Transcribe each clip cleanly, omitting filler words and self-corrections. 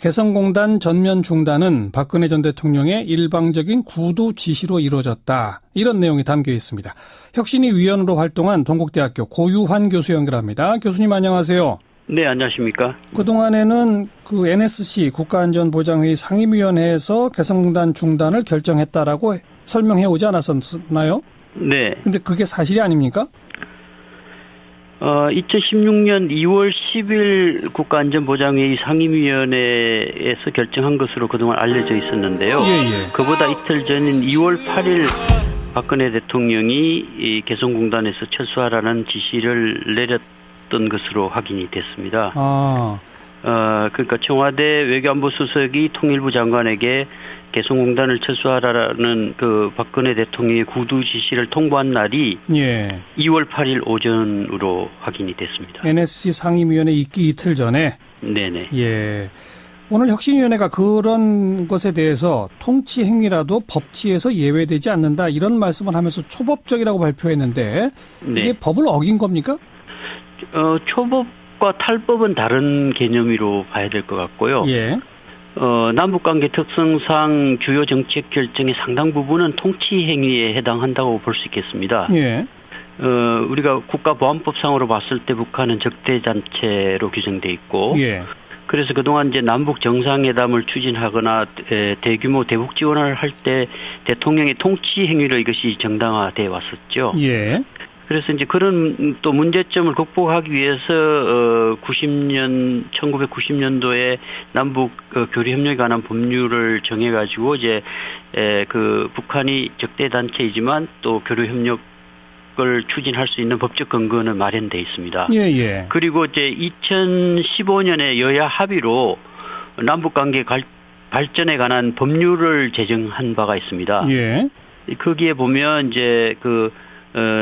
개성공단 전면 중단은 박근혜 전 대통령의 일방적인 구두 지시로 이루어졌다. 이런 내용이 담겨 있습니다. 혁신위 위원으로 활동한 동국대학교 고유환 교수 연결합니다. 교수님 안녕하세요. 네, 안녕하십니까. 그동안에는 그 NSC 국가안전보장회의 상임위원회에서 개성공단 중단을 결정했다라고 설명해 오지 않았었나요? 네. 근데 그게 사실이 아닙니까? 2016년 2월 10일 국가안전보장회의 상임위원회에서 결정한 것으로 그동안 알려져 있었는데요. 예. 그보다 이틀 전인 2월 8일 박근혜 대통령이 이 개성공단에서 철수하라는 지시를 내렸던 것으로 확인이 됐습니다. 그러니까 청와대 외교안보 수석이 통일부 장관에게 개성공단을 철수하라는 그 박근혜 대통령의 구두 지시를 통보한 날이 2월 8일 오전으로 확인이 됐습니다. NSC 상임위원회 있기 이틀 전에? 네네. 예. 오늘 혁신위원회가 그런 것에 대해서 통치 행위라도 법치에서 예외되지 않는다 이런 말씀을 하면서 초법적이라고 발표했는데 이게 법을 어긴 겁니까? 초법과 탈법은 다른 개념으로 봐야 될 것 같고요. 예. 남북관계 특성상 주요 정책 결정의 상당 부분은 통치 행위에 해당한다고 볼 수 있겠습니다. 예. 우리가 국가보안법상으로 봤을 때 북한은 적대단체로 규정돼 있고, 예. 그래서 그동안 이제 남북 정상회담을 추진하거나 대규모 대북 지원을 할 때 대통령의 통치 행위로 이것이 정당화돼 왔었죠. 예. 그래서 이제 그런 또 문제점을 극복하기 위해서 1990년도에 남북 교류 협력에 관한 법률을 정해가지고 이제 그 북한이 적대 단체이지만 또 교류 협력을 추진할 수 있는 법적 근거는 마련돼 있습니다. 예. 그리고 이제 2015년에 여야 합의로 남북 관계 발전에 관한 법률을 제정한 바가 있습니다. 예. 거기에 보면 이제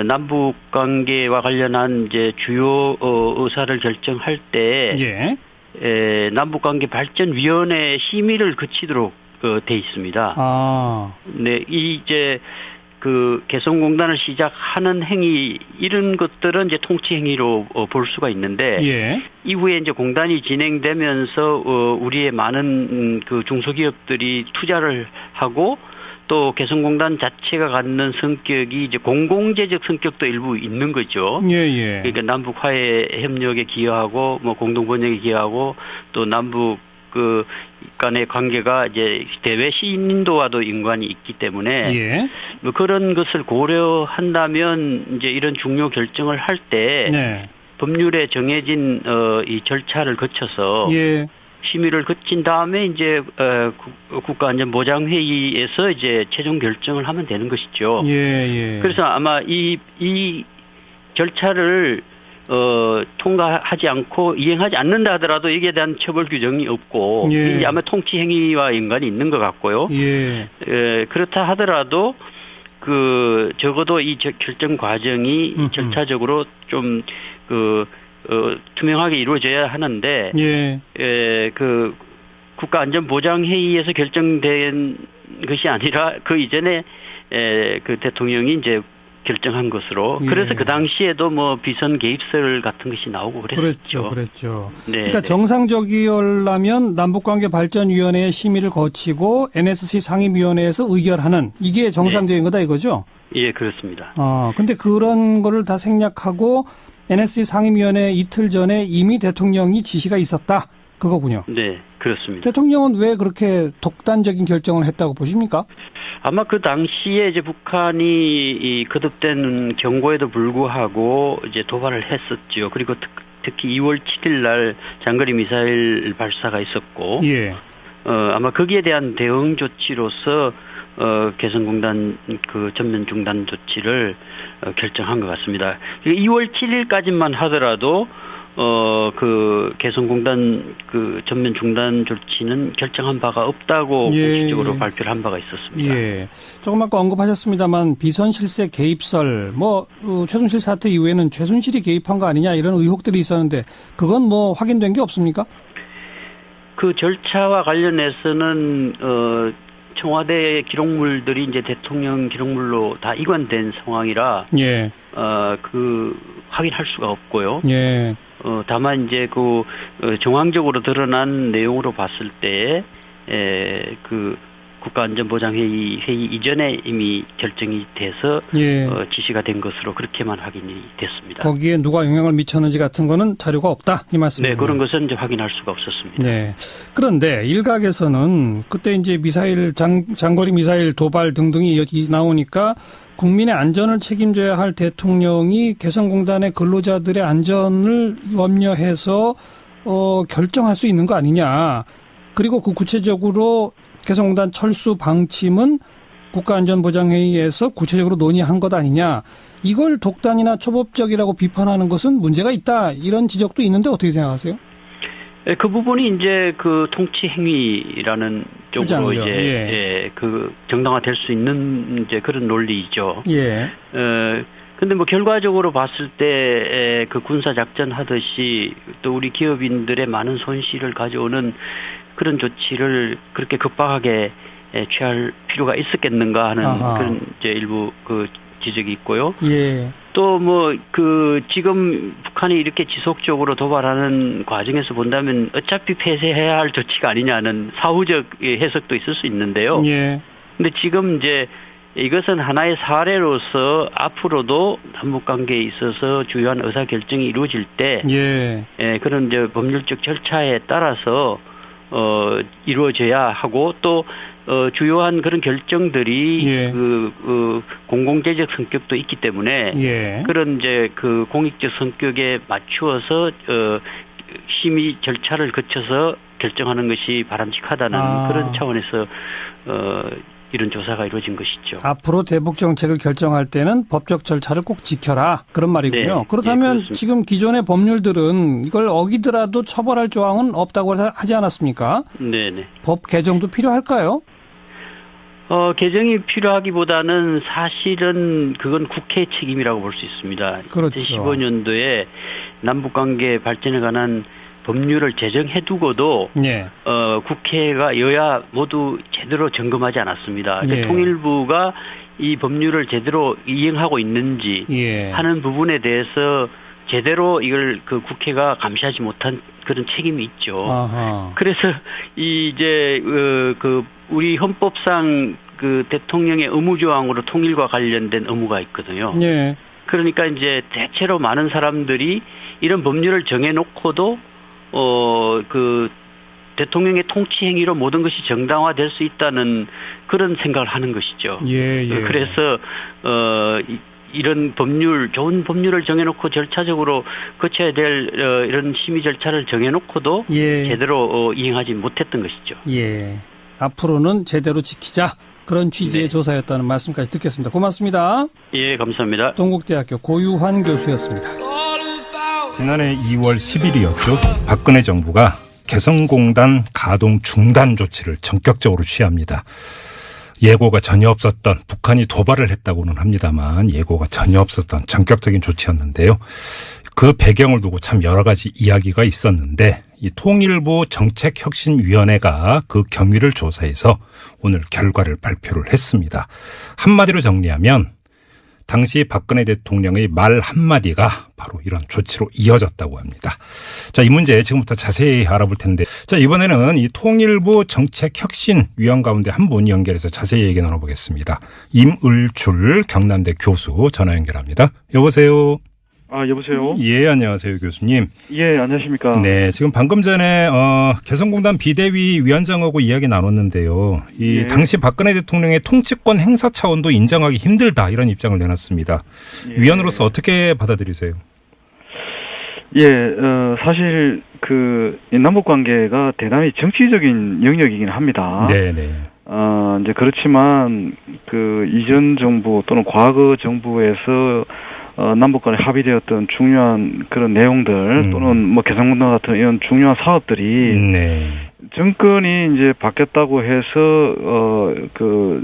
남북 관계와 관련한 이제 주요 의사를 결정할 때 남북 관계 발전 위원회 심의를 거치도록 돼 있습니다. 네, 이제 그 개성공단을 시작하는 행위 이런 것들은 이제 통치 행위로 볼 수가 있는데 이후에 이제 공단이 진행되면서 우리의 많은 그 중소기업들이 투자를 하고 또 개성공단 자체가 갖는 성격이 이제 공공재적 성격도 일부 있는 거죠. 그러니까 남북 화해 협력에 기여하고 뭐 공동 번영에 기여하고 또 남북 그 간의 관계가 이제 대외 시인도와도 연관이 있기 때문에 뭐 그런 것을 고려한다면 이제 이런 중요 결정을 할 때 법률에 정해진 이 절차를 거쳐서 심의를 거친 다음에 이제 국가안전보장회의에서 이제 최종 결정을 하면 되는 것이죠. 그래서 아마 이 절차를 통과하지 않고 이행하지 않는다 하더라도 여기에 대한 처벌 규정이 없고 이제 아마 통치 행위와 연관이 있는 것 같고요. 그렇다 하더라도 그 적어도 이 결정 과정이 절차적으로 좀 투명하게 이루어져야 하는데 그 국가안전보장회의에서 결정된 것이 아니라 그 이전에 그 대통령이 이제 결정한 것으로 그래서 그 당시에도 뭐 비선 개입설 같은 것이 나오고 그랬죠. 그랬죠. 그러니까 정상적이려면 남북관계발전위원회의 심의를 거치고 NSC 상임위원회에서 의결하는 이게 정상적인 거다 이거죠? 예, 그렇습니다. 근데 그런 거를 다 생략하고 NSC 상임위원회 이틀 전에 이미 대통령이 지시가 있었다. 그거군요. 네, 그렇습니다. 대통령은 왜 그렇게 독단적인 결정을 했다고 보십니까? 아마 그 당시에 이제 북한이 이 거듭된 경고에도 불구하고 이제 도발을 했었죠. 그리고 특히 2월 7일 날 장거리 미사일 발사가 있었고, 아마 거기에 대한 대응 조치로서 개성공단 그 전면 중단 조치를 결정한 것 같습니다. 2월 7일까지만 하더라도 그 개성공단 그 전면 중단 조치는 결정한 바가 없다고 공식적으로 발표를 한 바가 있었습니다. 조금 아까 언급하셨습니다만 비선실세 개입설 최순실 사태 이후에는 최순실이 개입한 거 아니냐 이런 의혹들이 있었는데 그건 뭐 확인된 게 없습니까? 그 절차와 관련해서는 청와대 기록물들이 이제 대통령 기록물로 다 이관된 상황이라 그 확인할 수가 없고요. 다만 이제 정황적으로 드러난 내용으로 봤을 때, 국가안전보장회의 이전에 이미 결정이 돼서 예. 지시가 된 것으로 그렇게만 확인이 됐습니다. 거기에 누가 영향을 미쳤는지 같은 거는 자료가 없다 이 말씀이에요. 네, 그런 것은 이제 확인할 수가 없었습니다. 네. 그런데 일각에서는 그때 이제 미사일 장거리 미사일 도발 등등이 나오니까 국민의 안전을 책임져야 할 대통령이 개성공단의 근로자들의 안전을 염려해서 결정할 수 있는 거 아니냐. 그리고 구체적으로 개성공단 철수 방침은 국가안전보장회의에서 구체적으로 논의한 것 아니냐. 이걸 독단이나 초법적이라고 비판하는 것은 문제가 있다. 이런 지적도 있는데 어떻게 생각하세요? 그 부분이 이제 통치 행위라는 쪽으로 주장이죠. 이제 정당화될 수 있는 이제 그런 논리이죠. 예. 근데 결과적으로 봤을 때 군사 작전 하듯이 또 우리 기업인들의 많은 손실을 가져오는 그런 조치를 그렇게 급박하게 취할 필요가 있었겠는가 하는 그런 이제 일부 지적이 있고요. 예. 또 지금 북한이 이렇게 지속적으로 도발하는 과정에서 본다면 어차피 폐쇄해야 할 조치가 아니냐는 사후적 해석도 있을 수 있는데요. 예. 근데 지금 이제 이것은 하나의 사례로서 앞으로도 남북 관계에 있어서 주요한 의사 결정이 이루어질 때 그런 이제 법률적 절차에 따라서 이루어져야 하고 또 주요한 그런 결정들이 공공재적 성격도 있기 때문에 그런 이제 공익적 성격에 맞추어서 심의 절차를 거쳐서 결정하는 것이 바람직하다는 그런 차원에서 이런 조사가 이루어진 것이죠. 앞으로 대북 정책을 결정할 때는 법적 절차를 꼭 지켜라 그런 말이군요. 네. 그렇다면 지금 기존의 법률들은 이걸 어기더라도 처벌할 조항은 없다고 하지 않았습니까? 네네. 법 개정도 필요할까요? 개정이 필요하기보다는 사실은 그건 국회의 책임이라고 볼 수 있습니다. 그렇죠. 2015년도에 남북관계 발전에 관한 법률을 제정해두고도 국회가 여야 모두 제대로 점검하지 않았습니다. 통일부가 이 법률을 제대로 이행하고 있는지 하는 부분에 대해서 제대로 이걸 국회가 감시하지 못한 그런 책임이 있죠. 그래서 이제 우리 헌법상 대통령의 의무조항으로 통일과 관련된 의무가 있거든요. 그러니까 이제 대체로 많은 사람들이 이런 법률을 정해놓고도 대통령의 통치 행위로 모든 것이 정당화될 수 있다는 그런 생각을 하는 것이죠. 그래서 이런 좋은 법률을 정해놓고 절차적으로 거쳐야 될 이런 심의 절차를 정해놓고도 제대로 이행하지 못했던 것이죠. 앞으로는 제대로 지키자. 그런 취지의 조사였다는 말씀까지 듣겠습니다. 고맙습니다. 예, 감사합니다. 동국대학교 고유환 교수였습니다. 지난해 2월 10일이었죠. 박근혜 정부가 개성공단 가동 중단 조치를 전격적으로 취합니다. 예고가 전혀 없었던, 북한이 도발을 했다고는 합니다만 예고가 전혀 없었던 전격적인 조치였는데요. 그 배경을 두고 참 여러 가지 이야기가 있었는데 이 통일부 정책혁신위원회가 그 경위를 조사해서 오늘 결과를 발표를 했습니다. 한마디로 정리하면 당시 박근혜 대통령의 말 한마디가 바로 이런 조치로 이어졌다고 합니다. 자, 이 문제 지금부터 자세히 알아볼 텐데, 자, 이번에는 이 통일부 정책혁신위원 가운데 한 분 연결해서 자세히 얘기 나눠보겠습니다. 임을줄 경남대 교수 전화 연결합니다. 여보세요. 여보세요? 예, 안녕하세요, 교수님. 예, 안녕하십니까. 네, 지금 방금 전에, 개성공단 비대위 위원장하고 이야기 나눴는데요. 당시 박근혜 대통령의 통치권 행사 차원도 인정하기 힘들다, 이런 입장을 내놨습니다. 위원으로서 어떻게 받아들이세요? 사실, 남북 관계가 대단히 정치적인 영역이긴 합니다. 네네. 이제 그렇지만, 이전 정부 또는 과거 정부에서 남북 간에 합의되었던 중요한 그런 내용들 또는 개성공단 같은 이런 중요한 사업들이 정권이 이제 바뀌었다고 해서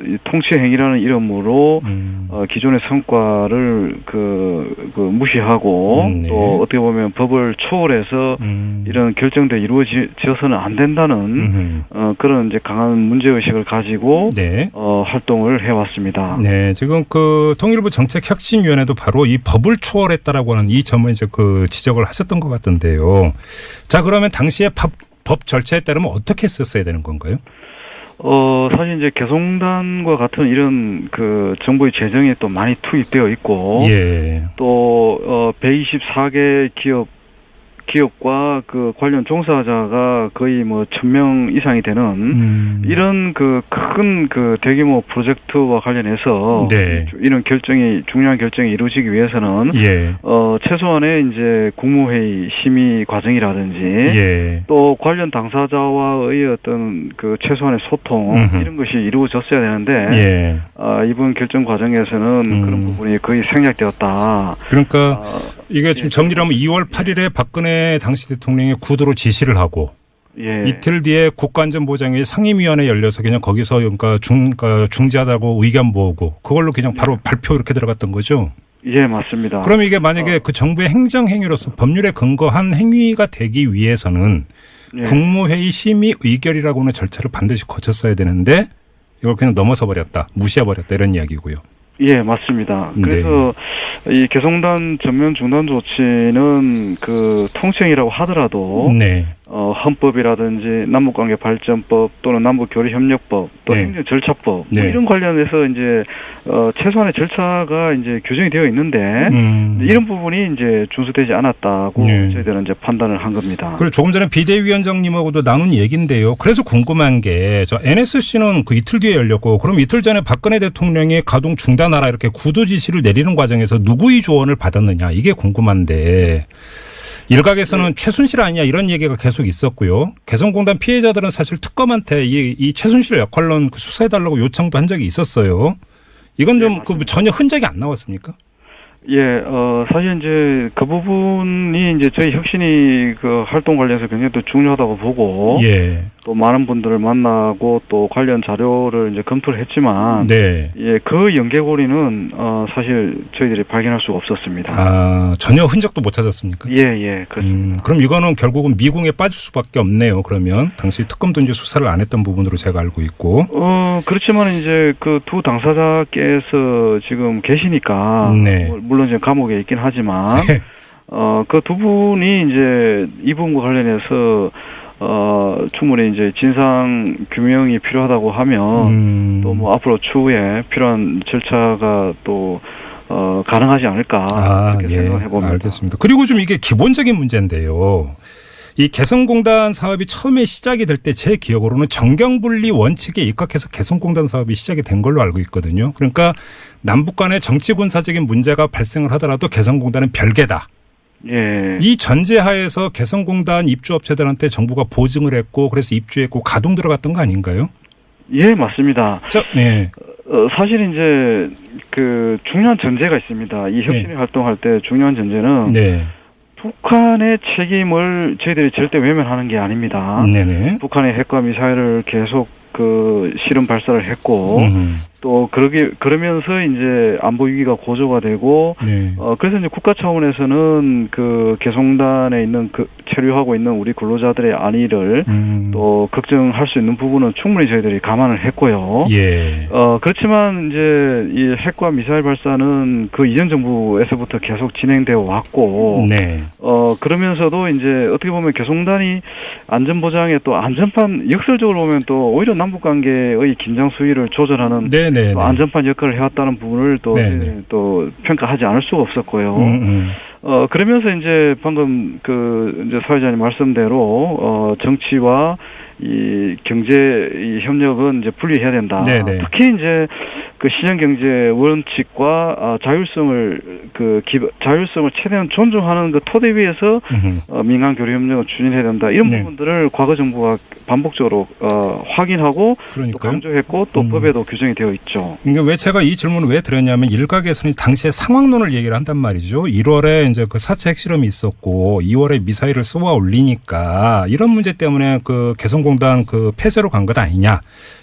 이 통치 행위라는 이름으로 기존의 성과를 무시하고 네. 또 어떻게 보면 법을 초월해서 이런 결정들이 이루어져서는 안 된다는 그런 이제 강한 문제 의식을 가지고 네. 활동을 해왔습니다. 네, 지금 그 통일부 정책혁신위원회도 바로 이 법을 초월했다라고 하는 이 점을 이제 그 지적을 하셨던 것 같던데요. 자, 그러면 당시에 법 절차에 따르면 어떻게 했었어야 되는 건가요? 사실 이제 개성단과 같은 이런 정부의 재정이 또 많이 투입되어 있고, 예. 또 124개 기업과 관련 종사자가 거의 1,000명 이상이 되는 이런 큰 대규모 프로젝트와 관련해서 네. 이런 중요한 결정이 이루어지기 위해서는 예. 최소한의 이제 국무회의 심의 과정이라든지 예. 또 관련 당사자와의 어떤 최소한의 소통 이런 것이 이루어졌어야 되는데 예. 이번 결정 과정에서는 그런 부분이 거의 생략되었다. 그러니까 이게 지금 정리를 하면 2월 8일에 박근혜 당시 대통령이 구두로 지시를 하고 예. 이틀 뒤에 국가안전보장회 상임위원회 열려서 그냥 거기서 그러니까 중지하자고 의견 모으고 그걸로 그냥 바로 발표 이렇게 들어갔던 거죠. 예, 맞습니다. 그럼 이게 만약에 그 정부의 행정행위로서 법률에 근거한 행위가 되기 위해서는 예. 국무회의 심의 의결이라고 하는 절차를 반드시 거쳤어야 되는데 이걸 그냥 넘어서 버렸다. 무시해버렸다. 이런 이야기고요. 예, 맞습니다. 그래서 이 개성단 전면 중단 조치는 통치행위라고 하더라도 네. 헌법이라든지 남북관계 발전법 또는 남북교류협력법 또 네. 행정절차법 네. 이런 관련해서 이제 최소한의 절차가 이제 규정이 되어 있는데 이런 부분이 이제 준수되지 않았다고 네. 저희들은 이제 판단을 한 겁니다. 그리고 조금 전에 비대위원장님하고도 나눈 얘기인데요. 그래서 궁금한 게 저 NSC는 그 이틀 뒤에 열렸고 그럼 이틀 전에 박근혜 대통령이 가동 중단하라 이렇게 구두 지시를 내리는 과정에서 누구의 조언을 받았느냐 이게 궁금한데 일각에서는 최순실 아니냐 이런 얘기가 계속 있었고요. 개성공단 피해자들은 사실 특검한테 이 최순실 역할론 수사해달라고 요청도 한 적이 있었어요. 이건 좀 전혀 흔적이 안 나왔습니까? 예, 사실 이제 그 부분이 이제 저희 혁신이 활동 관련해서 굉장히 또 중요하다고 보고, 예. 또 많은 분들을 만나고 또 관련 자료를 이제 검토를 했지만, 네. 예, 연계고리는 사실 저희들이 발견할 수가 없었습니다. 아, 전혀 흔적도 못 찾았습니까? 예, 그렇습니다. 그럼 이거는 결국은 미궁에 빠질 수밖에 없네요. 그러면 당시 특검도 이제 수사를 안 했던 부분으로 제가 알고 있고. 그렇지만 이제 두 당사자께서 지금 계시니까, 네. 물론 이제 감옥에 있긴 하지만, 그 두 분이 이제 이분과 관련해서 충분히 이제 진상 규명이 필요하다고 하면 또 앞으로 추후에 필요한 절차가 또 가능하지 않을까 이렇게 생각해 봅니다. 알겠습니다. 그리고 좀 이게 기본적인 문제인데요. 이 개성공단 사업이 처음에 시작이 될 때 제 기억으로는 정경분리 원칙에 입각해서 개성공단 사업이 시작이 된 걸로 알고 있거든요. 그러니까 남북 간의 정치 군사적인 문제가 발생을 하더라도 개성공단은 별개다. 예. 이 전제하에서 개성공단 입주업체들한테 정부가 보증을 했고 그래서 입주했고 가동 들어갔던 거 아닌가요? 예, 맞습니다. 네. 사실 이제 중요한 전제가 있습니다. 이 혁신이 활동할 때 중요한 전제는 네. 북한의 책임을 저희들이 절대 외면하는 게 아닙니다. 네네. 북한의 핵과 미사일을 계속 실험 발사를 했고 또 그러면서 이제 안보 위기가 고조가 되고 네. 그래서 이제 국가 차원에서는 개성단에 있는 체류하고 있는 우리 근로자들의 안위를 또 걱정할 수 있는 부분은 충분히 저희들이 감안을 했고요. 예. 그렇지만 이제 이 핵과 미사일 발사는 이전 정부에서부터 계속 진행되어 왔고 네. 그러면서도 이제 어떻게 보면 개성단이 안전보장에 또 안전판 역설적으로 보면 또 오히려 남북 관계의 긴장 수위를 조절하는 또 안전판 역할을 해왔다는 부분을 또 평가하지 않을 수가 없었고요. 그러면서 이제 방금 이제 사회자님 말씀대로 정치와 이 경제 이 협력은 이제 분리해야 된다. 네네. 특히 이제 그 시장경제 원칙과 자율성을 자율성을 최대한 존중하는 그 토대 위에서 민간 교류 협력을 추진해야 된다. 이런 부분들을 과거 정부가 반복적으로 확인하고 또 강조했고 또 법에도 규정이 되어 있죠. 그러니까 왜 제가 이 질문을 왜 드렸냐면 일각에서는 당시에 상황론을 얘기를 한단 말이죠. 1월에 이제 그 4차 핵실험이 있었고 2월에 미사일을 쏘아 올리니까 이런 문제 때문에 그 개성공단 그 폐쇄로 간 것 아니냐.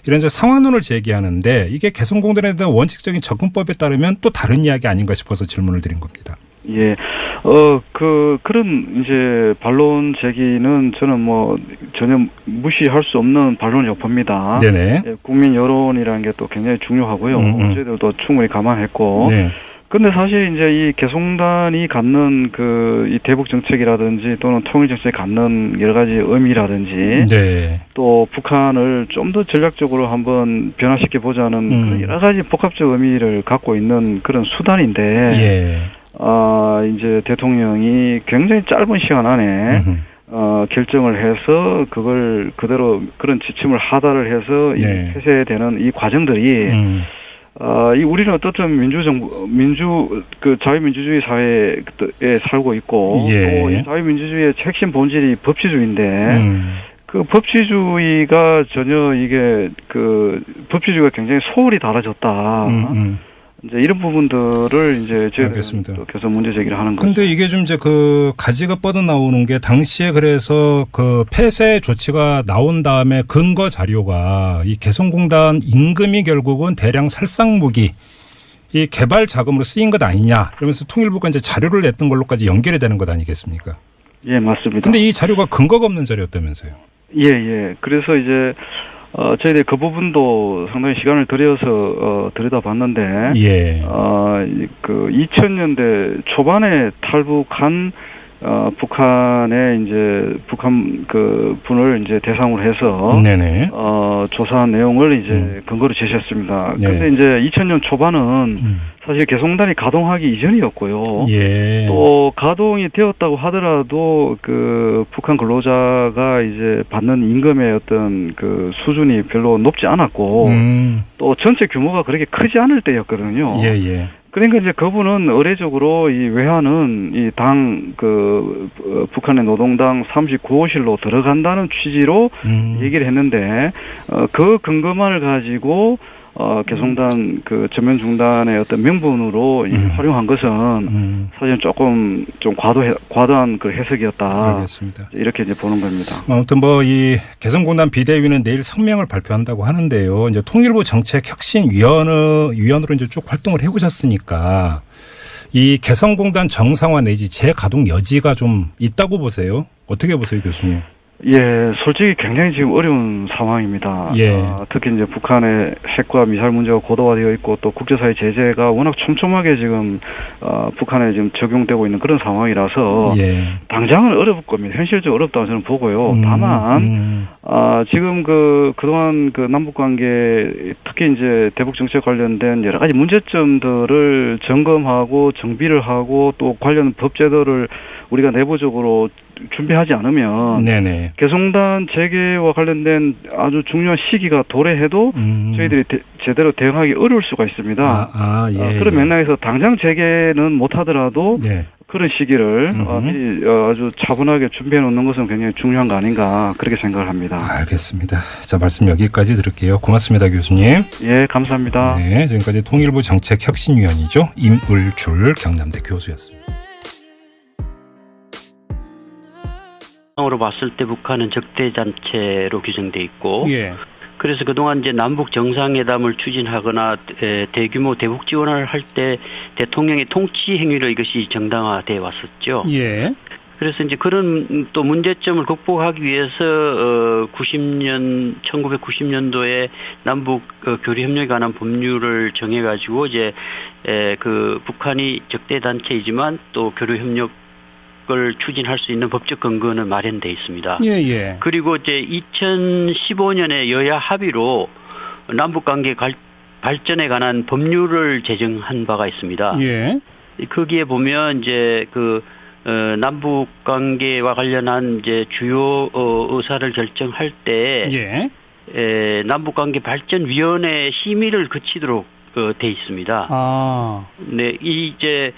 이런 이제 상황론을 제기하는데 이게 개성공단에 대한 원칙적인 접근법에 따르면 또 다른 이야기 아닌가 싶어서 질문을 드린 겁니다. 예, 그런 이제 반론 제기는 저는 뭐 전혀 무시할 수 없는 반론이라고 봅니다. 네네. 예, 국민 여론이라는 게 또 굉장히 중요하고요. 저희들도 충분히 감안했고. 네. 근데 사실 이제 이 개성공단이 갖는 이 대북 정책이라든지 또는 통일 정책이 갖는 여러 가지 의미라든지 네. 또 북한을 좀 더 전략적으로 한번 변화시켜 보자는 그런 여러 가지 복합적 의미를 갖고 있는 그런 수단인데 예. 이제 대통령이 굉장히 짧은 시간 안에 결정을 해서 그걸 그대로 그런 지침을 하달을 해서 네. 폐쇄되는 이 과정들이 우리는 어떻든 자유민주주의 사회에 살고 있고, 예. 또 이 자유민주주의의 핵심 본질이 법치주의인데, 그 법치주의가 전혀 이게 법치주의가 굉장히 소홀히 달아졌다. 이제 이런 부분들을 이제 저희가 계속 문제 제기를 하는 거죠. 근데 이게 좀 이제 가지가 뻗어 나오는 게 당시에 그래서 폐쇄 조치가 나온 다음에 근거 자료가 이 개성공단 임금이 결국은 대량 살상무기 이 개발 자금으로 쓰인 것 아니냐 그러면서 통일부가 이제 자료를 냈던 걸로까지 연결이 되는 것 아니겠습니까? 예, 맞습니다. 근데 이 자료가 근거가 없는 자료였다면서요? 예. 그래서 이제 저희들이 그 부분도 상당히 시간을 들여서 들여다봤는데, 예. 2000년대 초반에 탈북한 북한의 이제 북한 분을 이제 대상으로 해서 네네. 조사한 내용을 이제 근거로 제시했습니다. 그런데 이제 2000년 초반은 사실 개성공단이 가동하기 이전이었고요. 예. 또 가동이 되었다고 하더라도 북한 근로자가 이제 받는 임금의 어떤 수준이 별로 높지 않았고 또 전체 규모가 그렇게 크지 않을 때였거든요. 예. 그러니까 이제 그분은 의례적으로 이 외환은 이 북한의 노동당 39호실로 들어간다는 취지로 얘기를 했는데, 그 근거만을 가지고, 개성공단 전면 중단의 어떤 명분으로 활용한 것은 사실 조금 좀 과도한 해석이었다. 알겠습니다. 이렇게 이제 보는 겁니다. 아무튼 이 개성공단 비대위는 내일 성명을 발표한다고 하는데요. 이제 통일부 정책혁신위원으로 이제 쭉 활동을 해오셨으니까 이 개성공단 정상화 내지 재가동 여지가 좀 있다고 보세요? 어떻게 보세요, 교수님? 예, 솔직히 굉장히 지금 어려운 상황입니다. 예. 특히 이제 북한의 핵과 미사일 문제가 고도화되어 있고 또 국제사회 제재가 워낙 촘촘하게 지금 북한에 지금 적용되고 있는 그런 상황이라서 예. 당장은 어려울 겁니다. 현실적으로 어렵다고 저는 보고요. 다만 지금 그동안 남북 관계 특히 이제 대북 정책 관련된 여러 가지 문제점들을 점검하고 정비를 하고 또 관련 법 제도를 우리가 내부적으로 준비하지 않으면 네네. 개성공단 재개와 관련된 아주 중요한 시기가 도래해도 저희들이 제대로 대응하기 어려울 수가 있습니다. 예, 그런 맥락에서 당장 재개는 못하더라도 예. 그런 시기를 아주 차분하게 준비해 놓는 것은 굉장히 중요한 거 아닌가 그렇게 생각을 합니다. 알겠습니다. 자, 말씀 여기까지 들을게요. 고맙습니다, 교수님. 예, 감사합니다. 네, 지금까지 통일부 정책혁신위원이죠. 임을줄 경남대 교수였습니다. 으로 봤을 때 북한은 적대단체로 규정돼 있고, 예. 그래서 그동안 이제 남북 정상회담을 추진하거나 대규모 대북 지원을 할 때 대통령의 통치 행위로 이것이 정당화돼 왔었죠. 예. 그래서 이제 그런 또 문제점을 극복하기 위해서 1990년도에 남북 교류 협력에 관한 법률을 정해가지고 이제 북한이 적대 단체이지만 또 교류 협력 을 추진할 수 있는 법적 근거는 마련돼 있습니다. 예. 그리고 이제 2015년에 여야 합의로 남북 관계 발전에 관한 법률을 제정한 바가 있습니다. 예. 거기에 보면 이제 남북 관계와 관련한 이제 주요 의사를 결정할 때 남북 관계 발전 위원회 심의를 거치도록 돼 있습니다. 아. 네, 이제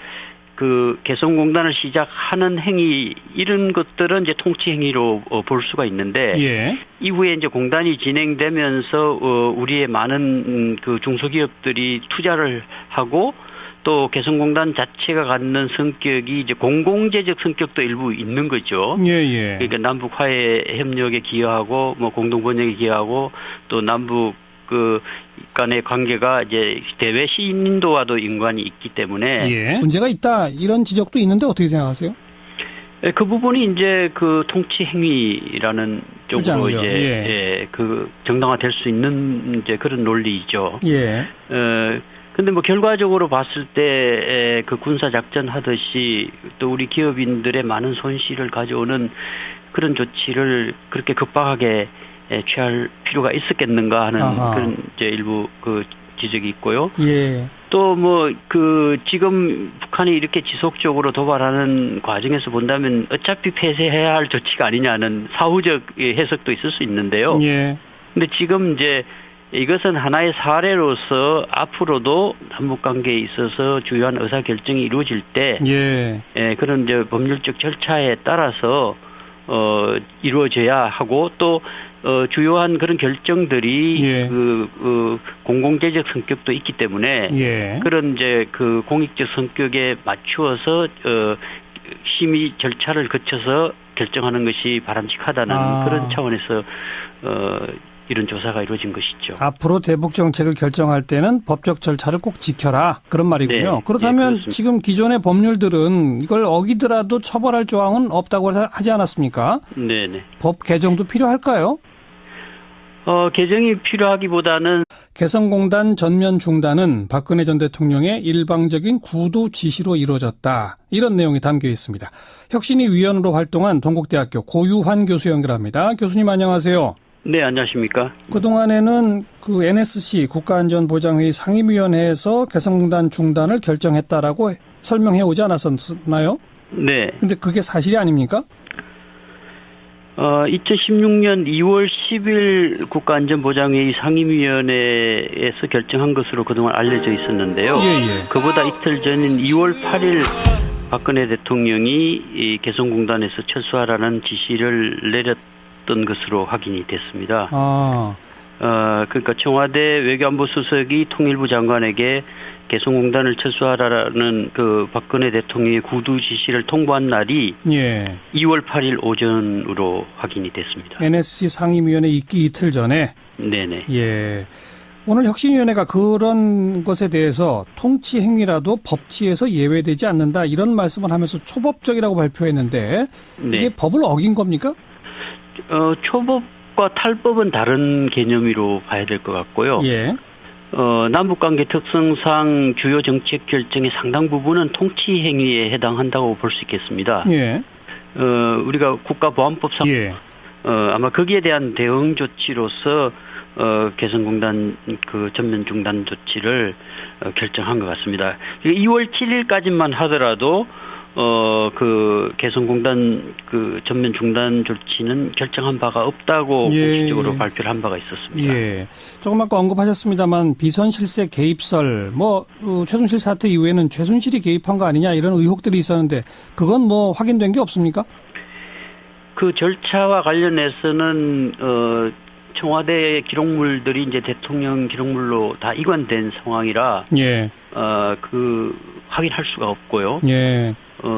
그 개성공단을 시작하는 행위 이런 것들은 이제 통치 행위로 볼 수가 있는데 예. 이후에 이제 공단이 진행되면서 우리의 많은 그 중소기업들이 투자를 하고 또 개성공단 자체가 갖는 성격이 이제 공공재적 성격도 일부 있는 거죠. 예. 그러니까 남북 화해 협력에 기여하고 뭐 공동 번역에 기여하고 또 남북 그 간의 관계가 이제 대외 시인도와도 연관이 있기 때문에 예. 문제가 있다 이런 지적도 있는데 어떻게 생각하세요? 그 부분이 이제 그 통치 행위라는 쪽으로 주장이죠. 이제 예. 그 정당화될 수 있는 이제 그런 논리이죠. 예. 근데 뭐 결과적으로 봤을 때 그 군사 작전 하듯이 또 우리 기업인들의 많은 손실을 가져오는 그런 조치를 그렇게 급박하게 취할 필요가 있었겠는가 하는 아하. 그런 이제 일부 그 지적이 있고요. 예. 또 뭐 그 지금 북한이 이렇게 지속적으로 도발하는 과정에서 본다면 어차피 폐쇄해야 할 조치가 아니냐는 사후적 해석도 있을 수 있는데요. 예. 근데 지금 이제 이것은 하나의 사례로서 앞으로도 남북 관계에 있어서 주요한 의사 결정이 이루어질 때 그런 이제 법률적 절차에 따라서 이루어져야 하고 또 주요한 그런 결정들이 그 공공재적 성격도 있기 때문에 그런 이제 그 공익적 성격에 맞추어서 심의 절차를 거쳐서 결정하는 것이 바람직하다는 그런 차원에서 이런 조사가 이루어진 것이죠. 앞으로 대북 정책을 결정할 때는 법적 절차를 꼭 지켜라 그런 말이군요. 네. 그렇다면 네, 지금 기존의 법률들은 이걸 어기더라도 처벌할 조항은 없다고 하지 않았습니까? 네네. 법 개정도 필요할까요? 개정이 필요하기보다는 개성공단 전면 중단은 박근혜 전 대통령의 일방적인 구두 지시로 이루어졌다. 이런 내용이 담겨 있습니다. 혁신위 위원으로 활동한 동국대학교 고유환 교수 연결합니다. 교수님 안녕하세요. 네, 안녕하십니까. 그동안에는 그 NSC 국가안전보장회의 상임위원회에서 개성공단 중단을 결정했다라고 설명해 오지 않았었나요? 네. 근데 그게 사실이 아닙니까? 2016년 2월 10일 국가안전보장회의 상임위원회에서 결정한 것으로 그동안 알려져 있었는데요. 그보다 이틀 전인 2월 8일 박근혜 대통령이 이 개성공단에서 철수하라는 지시를 내렸던 것으로 확인이 됐습니다. 그러니까 청와대 외교안보 수석이 통일부 장관에게 개성공단을 철수하라는 그 박근혜 대통령의 구두 지시를 통보한 날이 2월 8일 오전으로 확인이 됐습니다. NSC 상임위원회 있기 이틀 전에? 네네. 오늘 혁신위원회가 그런 것에 대해서 통치 행위라도 법치에서 예외되지 않는다 이런 말씀을 하면서 초법적이라고 발표했는데 이게 법을 어긴 겁니까? 초법과 탈법은 다른 개념으로 봐야 될 것 같고요. 남북관계 특성상 주요 정책 결정의 상당 부분은 통치 행위에 해당한다고 볼 수 있겠습니다. 우리가 국가보안법상 아마 거기에 대한 대응 조치로서 개성공단 그 전면 중단 조치를 결정한 것 같습니다. 2월 7일까지만 하더라도 그 개성공단 그 전면 중단 조치는 결정한 바가 없다고 공식적으로 발표를 한 바가 있었습니다. 조금 아까 언급하셨습니다만 비선실세 개입설, 최순실 사태 이후에는 최순실이 개입한 거 아니냐 이런 의혹들이 있었는데 그건 뭐 확인된 게 없습니까? 그 절차와 관련해서는 청와대 기록물들이 이제 대통령 기록물로 다 이관된 상황이라 그 확인할 수가 없고요.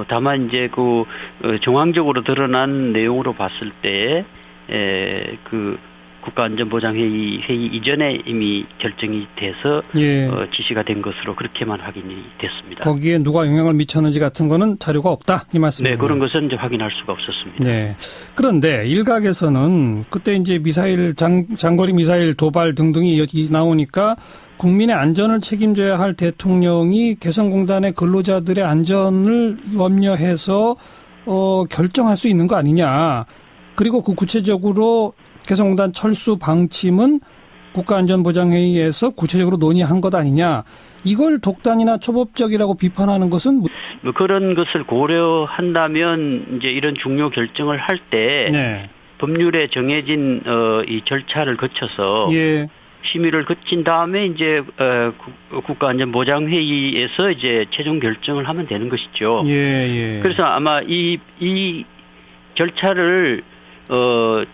다만 이제 그 정황적으로 드러난 내용으로 봤을 때 그 국가안전보장회의 이전에 이미 결정이 돼서 지시가 된 것으로 그렇게만 확인이 됐습니다. 거기에 누가 영향을 미쳤는지 같은 거는 자료가 없다 이 말씀이에요. 네, 그런 것은 이제 확인할 수가 없었습니다. 그런데 일각에서는 그때 이제 미사일 장거리 미사일 도발 등등이 나오니까 국민의 안전을 책임져야 할 대통령이 개성공단의 근로자들의 안전을 염려해서 결정할 수 있는 거 아니냐. 그리고 그 구체적으로 개성공단 철수 방침은 국가안전보장회의에서 구체적으로 논의한 것 아니냐. 이걸 독단이나 초법적이라고 비판하는 것은 그런 것을 고려한다면 이제 이런 중요 결정을 할 때 법률에 정해진 이 절차를 거쳐서 심의를 거친 다음에 이제 국가안전보장회의에서 이제 최종 결정을 하면 되는 것이죠. 예. 그래서 아마 이 절차를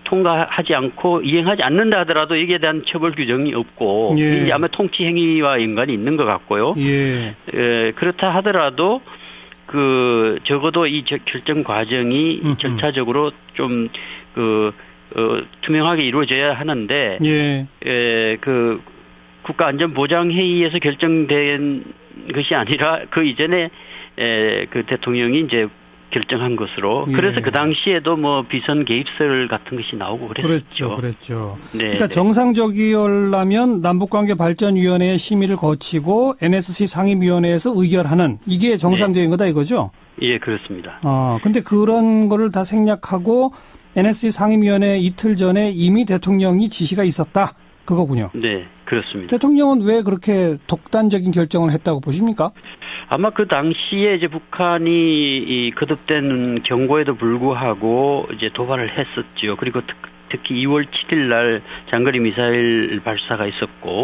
통과하지 않고 이행하지 않는다 하더라도 여기에 대한 처벌 규정이 없고 이제 아마 통치 행위와 연관이 있는 것 같고요. 그렇다 하더라도 적어도 이 결정 과정이 절차적으로 좀 투명하게 이루어져야 하는데 국가안전보장회의에서 결정된 것이 아니라 그 이전에 대통령이 이제 결정한 것으로 그래서 그 당시에도 뭐 비선 개입설 같은 것이 나오고 그랬죠. 그랬죠. 그러니까 정상적이려면 남북관계발전위원회의 심의를 거치고 NSC 상임위원회에서 의결하는 이게 정상적인 거다 이거죠? 예, 그렇습니다. 근데 그런 거를 다 생략하고 NSC 상임위원회 이틀 전에 이미 대통령이 지시가 있었다. 그거군요. 네, 그렇습니다. 대통령은 왜 그렇게 독단적인 결정을 했다고 보십니까? 아마 그 당시에 이제 북한이 거듭된 경고에도 불구하고 이제 도발을 했었죠. 그리고 특히 2월 7일 날 장거리 미사일 발사가 있었고